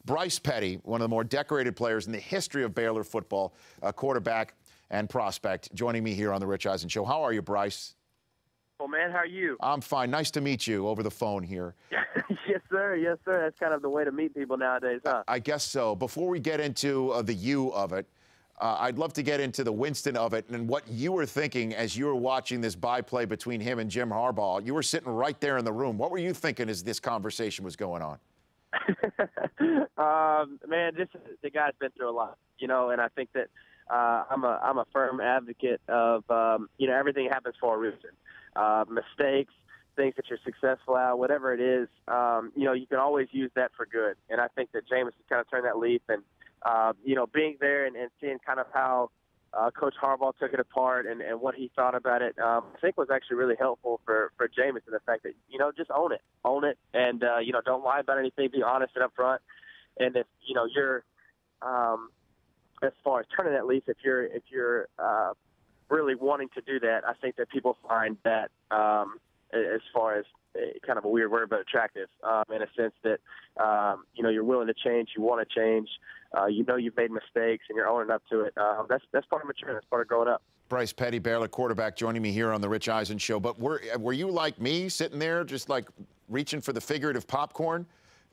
Bryce Petty, one of the more decorated players in the history of Baylor football, quarterback and prospect, joining me here on the Rich Eisen Show. How are you, Bryce? Well, man, how are you? I'm fine. Nice to meet you over the phone here. Yes, sir. Yes, sir. That's kind of the way to meet people nowadays, huh? I guess so. Before we get into the you of it, I'd love to get into the Winston of it and what you were thinking as you were watching this byplay between him and Jim Harbaugh. You were sitting right there in the room. What were you thinking as this conversation was going on? Man, the guy's been through a lot, and I think that I'm a firm advocate of, everything happens for a reason. Mistakes, things that you're successful at, whatever it is, you can always use that for good. And I think that Jameis has kind of turned that leaf and, being there and seeing kind of how Coach Harbaugh took it apart and what he thought about it, I think was actually really helpful for Jameis in the fact that, just own it, and, don't lie about anything, be honest and upfront. And if, you're, as far as turning that leaf, if you're really wanting to do that, I think that people find that, as far as kind of a weird word, but attractive, in a sense that, you're willing to change, you want to change, you've made mistakes and you're owning up to it. That's part of maturing. That's part of growing up. Bryce Petty, Baylor quarterback, joining me here on the Rich Eisen Show. But were you like me, sitting there just like reaching for the figurative popcorn,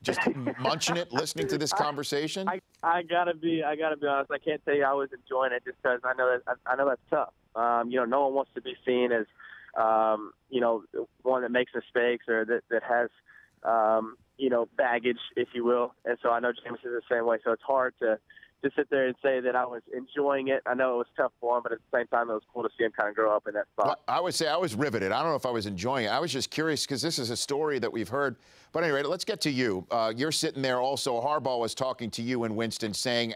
just munching it, listening to this conversation? I gotta be honest. I can't tell you I was enjoying it just because I know that's tough. No one wants to be seen as, one that makes mistakes or that has, baggage, if you will. And so I know Jameis is the same way. So it's hard to sit there and say that I was enjoying it. I know it was tough for him, but at the same time, it was cool to see him kind of grow up in that spot. Well, I would say I was riveted. I don't know if I was enjoying it. I was just curious because this is a story that we've heard. But anyway, let's get to you. You're sitting there also. Harbaugh was talking to you and Winston saying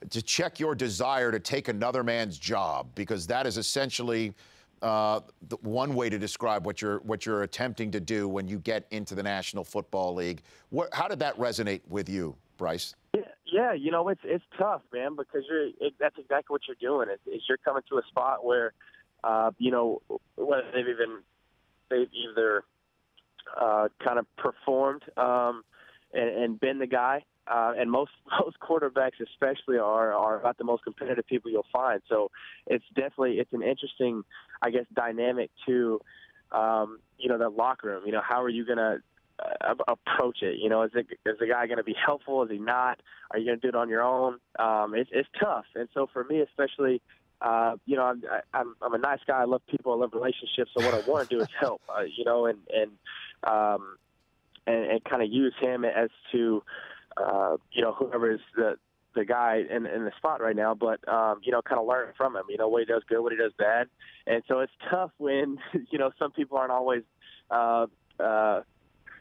to check your desire to take another man's job, because that is essentially the one way to describe what you're attempting to do when you get into the National Football League. How did that resonate with you, Bryce? Yeah, it's tough, man, because that's exactly what you're doing. Is you're coming to a spot where, whether they've either kind of performed and been the guy. And most quarterbacks especially are about the most competitive people you'll find. So it's an interesting, I guess, dynamic to, that locker room. How are you going to approach it? Is the guy going to be helpful? Is he not? Are you going to do it on your own? It's tough. And so for me, especially, I'm a nice guy. I love people. I love relationships. So what I want to do is help, and kind of use him as to, whoever is the guy in the spot right now, but, kind of learn from him, what he does good, what he does bad. And so it's tough when, some people aren't always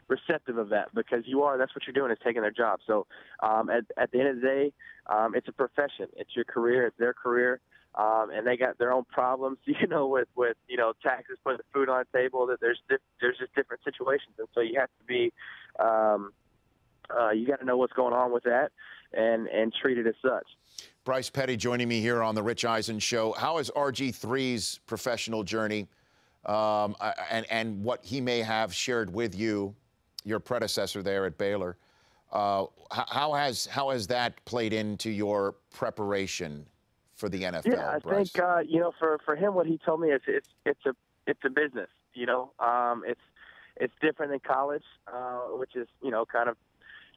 receptive of that, because that's what you're doing, is taking their job. So at the end of the day, it's a profession. It's your career. It's their career. And they got their own problems, with taxes, putting the food on the table. That there's just different situations. And so you have to be, you got to know what's going on with that and treat it as such. Bryce Petty joining me here on the Rich Eisen Show. How has RG3's professional journey and what he may have shared with you, your predecessor there at Baylor, how has that played into your preparation for the NFL? Yeah, I Bryce? think for him, what he told me is it's a business. It's different than college, which is kind of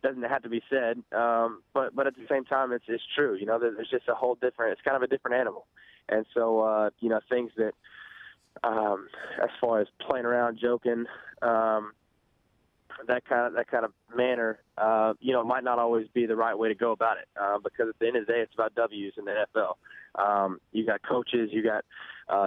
doesn't have to be said, but at the same time, it's true. There's just a whole different. It's kind of a different animal, and so things that as far as playing around, joking, that kind of manner, might not always be the right way to go about it, because at the end of the day, it's about W's in the NFL. You got coaches, you got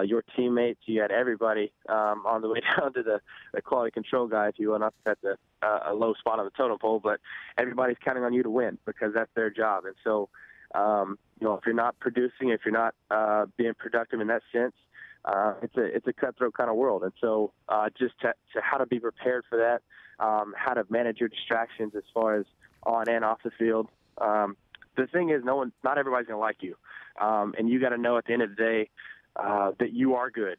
your teammates, you got everybody on the way down to the quality control guy, if you will, not at a low spot on the totem pole, but everybody's counting on you to win because that's their job. And so, if you're not producing, if you're not being productive in that sense, it's a cutthroat kind of world. And so just to how to be prepared for that, how to manage your distractions as far as on and off the field. The thing is, not everybody's going to like you. And you got to know at the end of the day that you are good.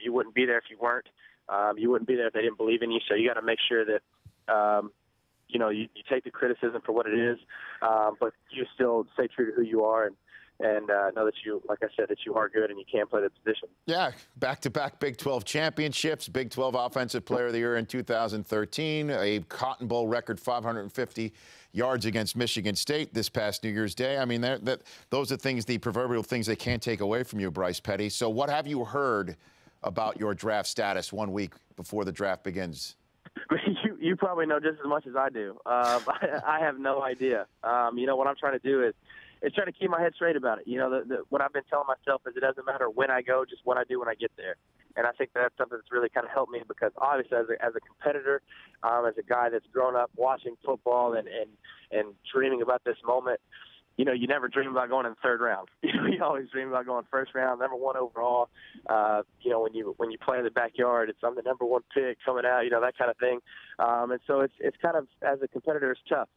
You wouldn't be there if you weren't. You wouldn't be there if they didn't believe in you. So you got to make sure that you take the criticism for what it is, but you still stay true to who you are and know that you, like I said, that you are good and you can play the position. Yeah, back-to-back Big 12 championships, Big 12 Offensive Player of the Year in 2013, a Cotton Bowl record 550 yards against Michigan State this past New Year's Day. I mean, those are things, the proverbial things they can't take away from you, Bryce Petty. So what have you heard about your draft status 1 week before the draft begins? You probably know just as much as I do. I have no idea. What I'm trying to do is try to keep my head straight about it. What I've been telling myself is it doesn't matter when I go, just what I do when I get there. And I think that's something that's really kind of helped me because obviously as a competitor, as a guy that's grown up watching football and dreaming about this moment, you never dream about going in the third round. You always dream about going first round, number one overall. When you play in the backyard, it's I'm the number one pick coming out, that kind of thing. And so it's kind of, as a competitor, it's tough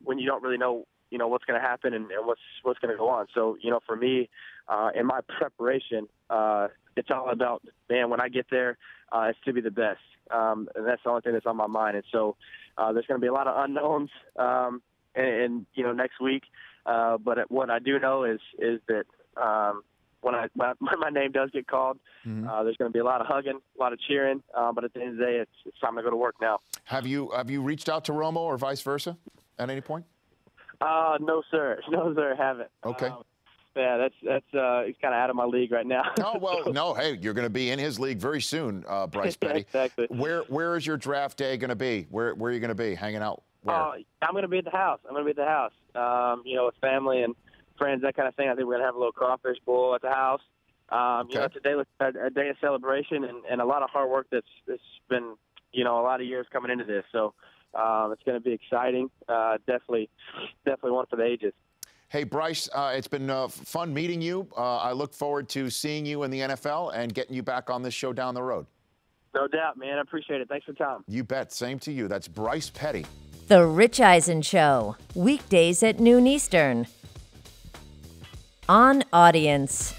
when you don't really know what's going to happen and what's going to go on. So, for me, in my preparation, it's all about, man, when I get there, it's to be the best. And that's the only thing that's on my mind. And so there's going to be a lot of unknowns next week. But what I do know is that when my name does get called, there's going to be a lot of hugging, a lot of cheering. But at the end of the day, it's time to go to work now. Have you reached out to Romo or vice versa at any point? No, sir. No, sir, haven't. Okay. Yeah, that's he's kind of out of my league right now. Oh, well, no, hey, you're going to be in his league very soon, Bryce Petty. Exactly. Where is your draft day going to be? Where are you going to be? Hanging out? Where? I'm going to be at the house. With family and friends, that kind of thing. I think we're going to have a little crawfish bowl at the house. Okay. Today was a day of celebration and a lot of hard work that's been, a lot of years coming into this. So it's going to be exciting. Definitely one for the ages. Hey, Bryce, it's been fun meeting you. I look forward to seeing you in the NFL and getting you back on this show down the road. No doubt, man. I appreciate it. Thanks for the time. You bet. Same to you. That's Bryce Petty. The Rich Eisen Show, weekdays at noon Eastern. On Audience.